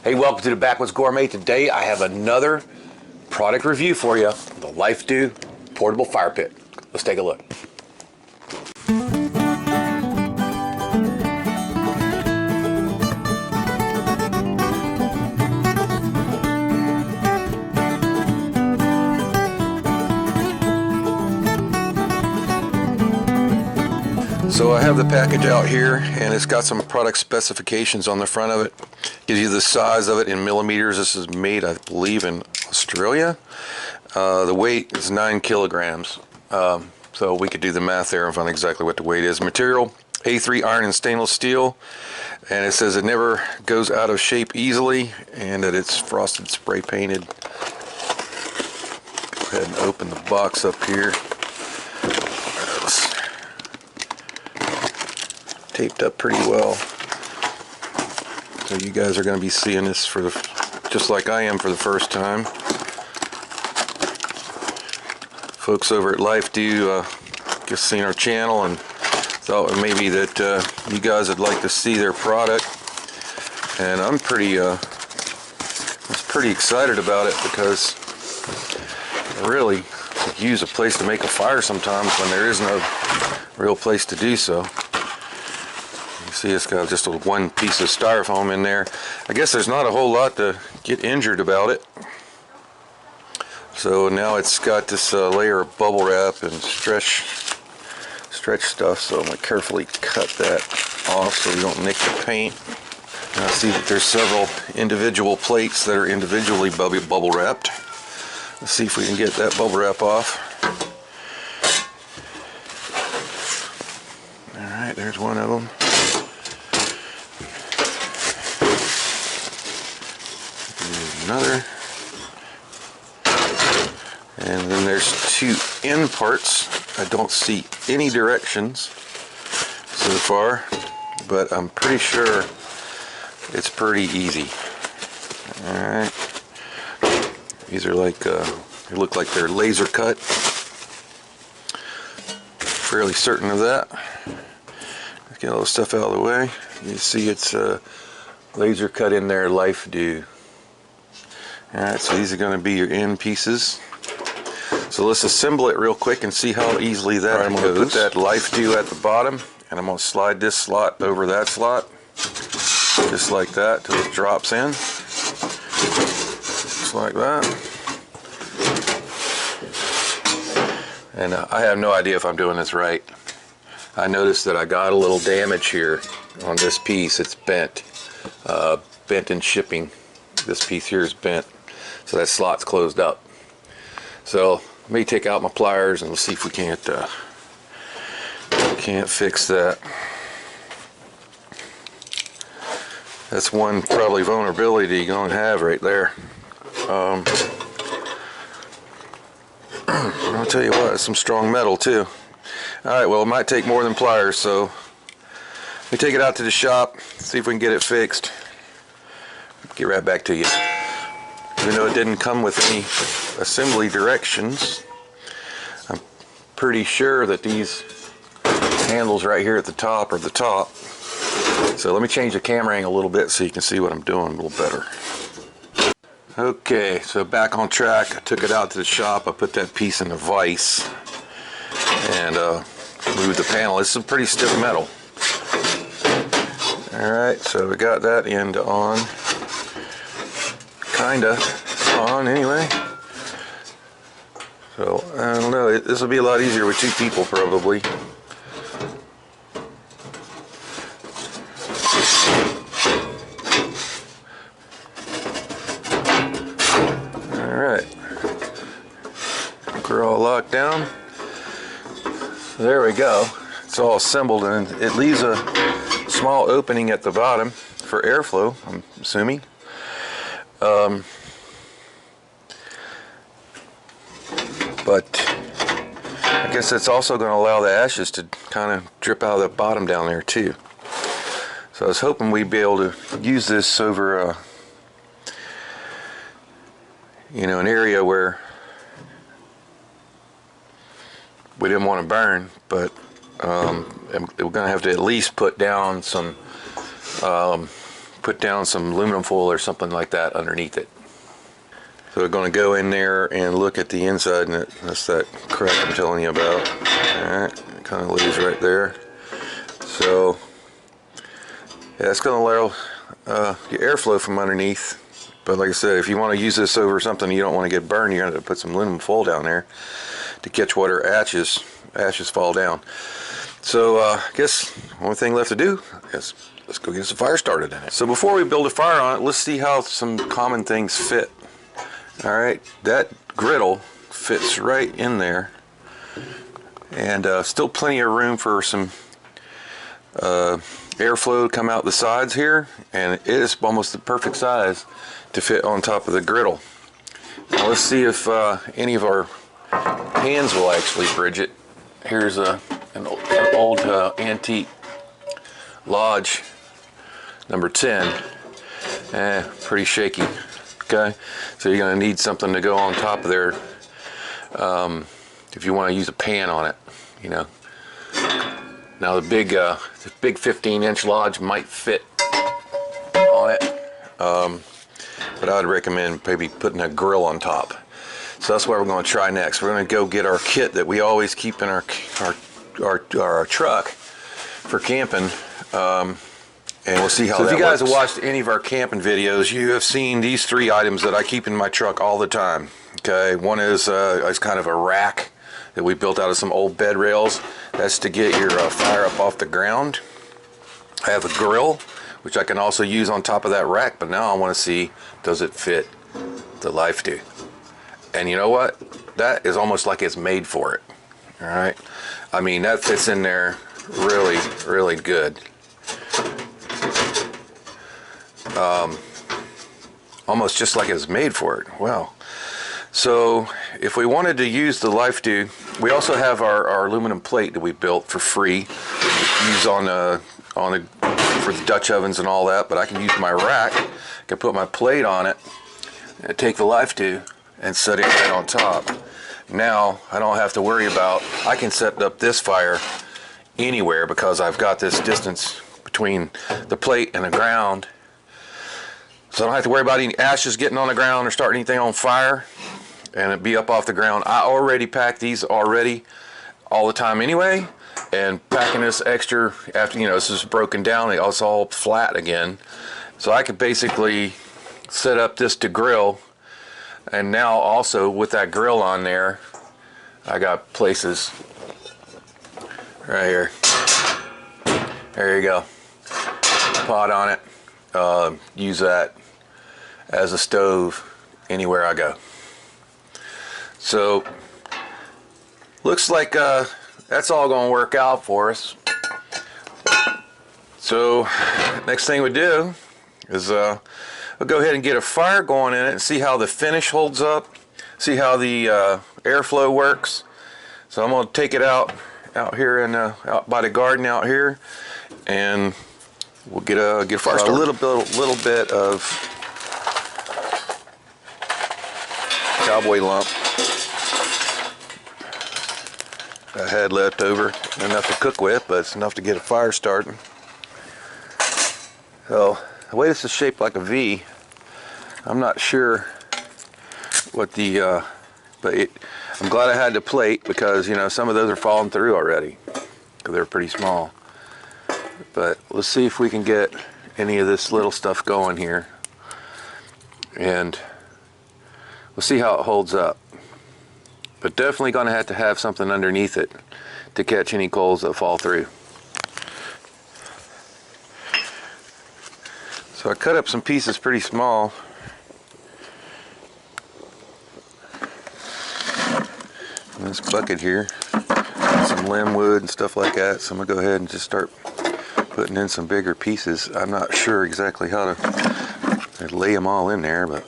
Hey, welcome to the Backwoods Gourmet. Today I have another product review for you, the LifeDew Portable Fire Pit. Let's take a look. So I have the package out here, and it's got some product specifications on the front of it. Gives you the size of it in millimeters. This is made, I believe, in Australia. The weight is 9 kilograms. So we could do the math there and find exactly what the weight is. Material, A3 iron and stainless steel. And it says it never goes out of shape easily, and that it's frosted spray painted. Go ahead and open the box up here. Taped up pretty well, so you guys are going to be seeing this for just like I am for the first time. Folks over at LifeDew just seen our channel and thought maybe that you guys would like to see their product, and I'm pretty excited about it because I really could use a place to make a fire sometimes when there is no real place to do so. See, it's got just one piece of styrofoam in there. I guess there's not a whole lot to get injured about it. So now it's got this layer of bubble wrap and stretch stuff, so I'm going to carefully cut that off so we don't nick the paint. Now see that there's several individual plates that are individually bubble wrapped. Let's see if we can get that bubble wrap off. Alright, there's one of them. Another, and then there's two end parts. I don't see any directions so far, but I'm pretty sure it's pretty easy. Alright, these are like they look like they're laser cut. Fairly certain of that. Let's get all the stuff out of the way. You see it's laser cut in there, LifeDew. Alright, so these are going to be your end pieces. So let's assemble it real quick and see how easily that goes. I'm going to put that LifeDew at the bottom, and I'm going to slide this slot over that slot, just like that, till it drops in. Just like that. And I have no idea if I'm doing this right. I noticed that I got a little damage here on this piece. It's bent. Bent in shipping. This piece here is bent. So that slot's closed up. So let me take out my pliers and we'll see if we can't fix that. That's one probably vulnerability you're going to have right there. I'll tell you what, it's some strong metal too. Alright, well it might take more than pliers, so let me take it out to the shop, see if we can get it fixed. Get right back to you. Even though it didn't come with any assembly directions, I'm pretty sure that these handles right here at the top are the top. So let me change the camera angle a little bit so you can see what I'm doing a little better. Okay, so back on track. I took it out to the shop. I put that piece in the vise and moved the panel. It's some pretty stiff metal. Alright, so we got that end on. Kinda on anyway. So I don't know, this will be a lot easier with two people probably. Alright, we're all locked down. There we go. It's all assembled, and it leaves a small opening at the bottom for airflow, I'm assuming. But I guess it's also going to allow the ashes to kind of drip out of the bottom down there too. So I was hoping we'd be able to use this over an area where we didn't want to burn, but we're going to have to at least put down some put down some aluminum foil or something like that underneath it. So we're going to go in there and look at the inside, and that's that crack I'm telling you about. Alright, it kind of lays right there. So yeah, it's going to allow your airflow from underneath. But like I said, if you want to use this over something you don't want to get burned, you're going to put some aluminum foil down there to catch water ashes fall down. So I guess only thing left to do is let's go get some fire started in it. So before we build a fire on it, let's see how some common things fit. Alright, that griddle fits right in there, and still plenty of room for some airflow to come out the sides here, and it is almost the perfect size to fit on top of the griddle. Now let's see if any of our pans will actually bridge it. Here's an old antique Lodge number 10. Pretty shaky. Okay, so you're going to need something to go on top of there if you want to use a pan on it, you know. Now the big 15-inch Lodge might fit on it, but I would recommend maybe putting a grill on top. So that's what we're going to try next. We're going to go get our kit that we always keep in our truck for camping. And we'll see how that works. So if you guys have watched any of our camping videos, you have seen these 3 items that I keep in my truck all the time. Okay, one is kind of a rack that we built out of some old bed rails. That's to get your fire up off the ground. I have a grill, which I can also use on top of that rack, but now I want to see, does it fit the LifeDo? And you know what? That is almost like it's made for it. All right, I mean, that fits in there really, really good. Almost just like it was made for it. Wow. So if we wanted to use the LifeDo, we also have our aluminum plate that we built for free, use for the Dutch ovens and all that. But I can use my rack, I can put my plate on it, and take the LifeDo and set it right on top. Now I don't have to worry about, I can set up this fire anywhere because I've got this distance between the plate and the ground. So I don't have to worry about any ashes getting on the ground or starting anything on fire and it be up off the ground. I already pack these all the time anyway, and packing this extra after, you know, this is broken down, it's all flat again. So I could basically set up this to grill, and now also with that grill on there, I got places right here. There you go. Pot on it. Use that as a stove anywhere I go. So looks like that's all going to work out for us. So next thing we do is we'll go ahead and get a fire going in it and see how the finish holds up, see how the airflow works. So I'm going to take it out here and out by the garden out here, and we'll get a fire started. A little bit of cowboy lump I had left over, enough to cook with, but it's enough to get a fire starting. So the way this is shaped like a V, I'm not sure what the I'm glad I had the plate, because you know some of those are falling through already because they're pretty small. But let's see if we can get any of this little stuff going here, and we'll see how it holds up. But definitely going to have something underneath it to catch any coals that fall through. So I cut up some pieces pretty small. In this bucket here, some limb wood and stuff like that. So I'm going to go ahead and just start putting in some bigger pieces. I'm not sure exactly how to lay them all in there, but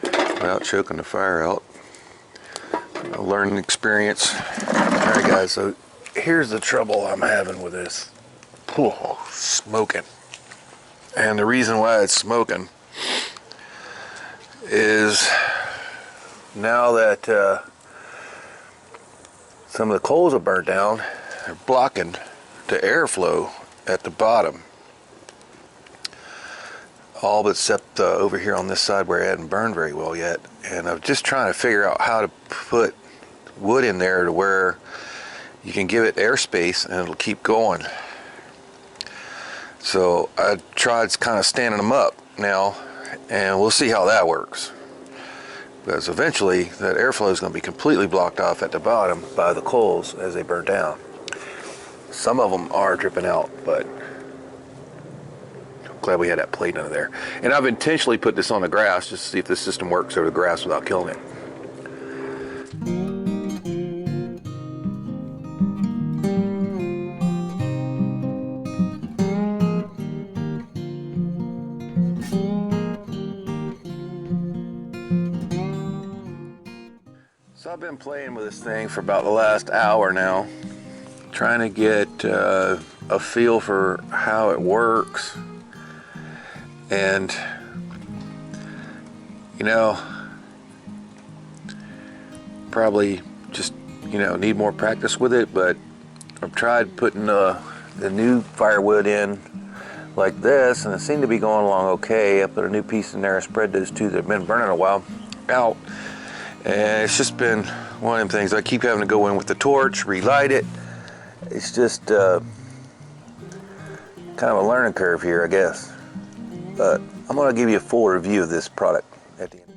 without choking the fire out. A learning experience. Alright guys, so here's the trouble I'm having with this. Oh, smoking. And the reason why it's smoking is now that some of the coals have burnt down, they're blocking the airflow at the bottom. all but except over here on this side where it hadn't burned very well yet. And I'm just trying to figure out how to put wood in there to where you can give it airspace and it'll keep going. So I tried kind of standing them up now, and we'll see how that works. Because eventually that airflow is going to be completely blocked off at the bottom by the coals as they burn down. Some of them are dripping out, but I'm glad we had that plate under there. And I've intentionally put this on the grass just to see if this system works over the grass without killing it. So I've been playing with this thing for about the last hour now, trying to get a feel for how it works. And you know, probably just, you know, need more practice with it, but I've tried putting the new firewood in like this, and it seemed to be going along okay. I put a new piece in there, I spread those two that have been burning a while out, and it's just been one of them things. I keep having to go in with the torch, relight it. It's just kind of a learning curve here, I guess. But I'm going to give you a full review of this product at the end.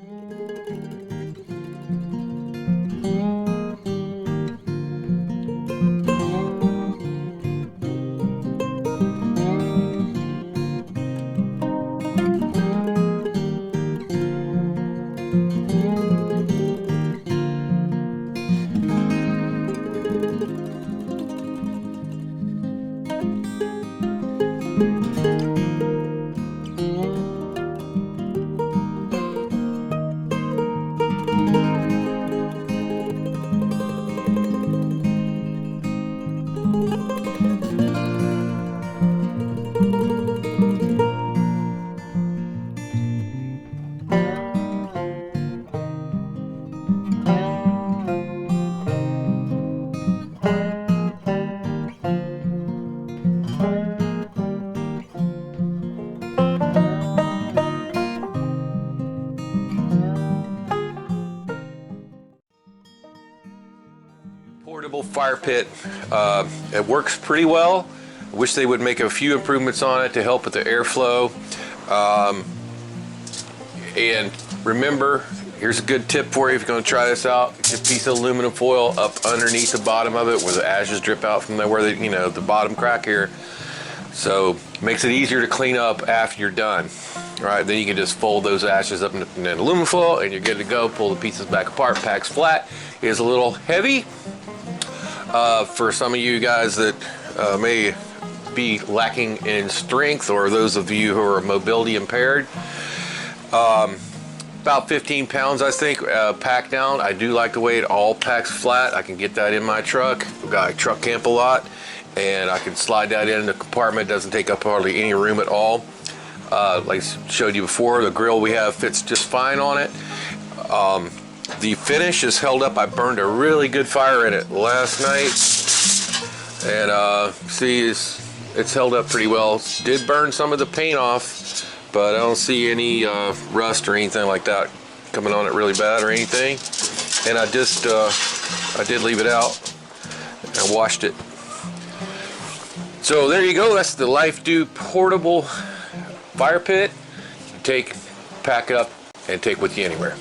Portable fire pit. It works pretty well. I wish they would make a few improvements on it to help with the airflow. And remember, here's a good tip for you if you're going to try this out. Get a piece of aluminum foil up underneath the bottom of it where the ashes drip out from there, where the, you know, the bottom crack here. So makes it easier to clean up after you're done. All right, then you can just fold those ashes up in an aluminum foil and you're good to go. Pull the pieces back apart, packs flat. It is a little heavy for some of you guys that may be lacking in strength, or those of you who are mobility impaired. About 15 pounds, I think, packed down. I do like the way it all packs flat. I can get that in my truck. I truck camp a lot, and I can slide that in the compartment. It doesn't take up hardly any room at all. Like I showed you before, the grill we have fits just fine on it. The finish is held up. I burned a really good fire in it last night, and see, it's held up pretty well. Did burn some of the paint off, but I don't see any rust or anything like that coming on it really bad or anything. And I just I did leave it out and washed it. So there you go. That's the LifeDo portable fire pit. Pack it up and take with you anywhere.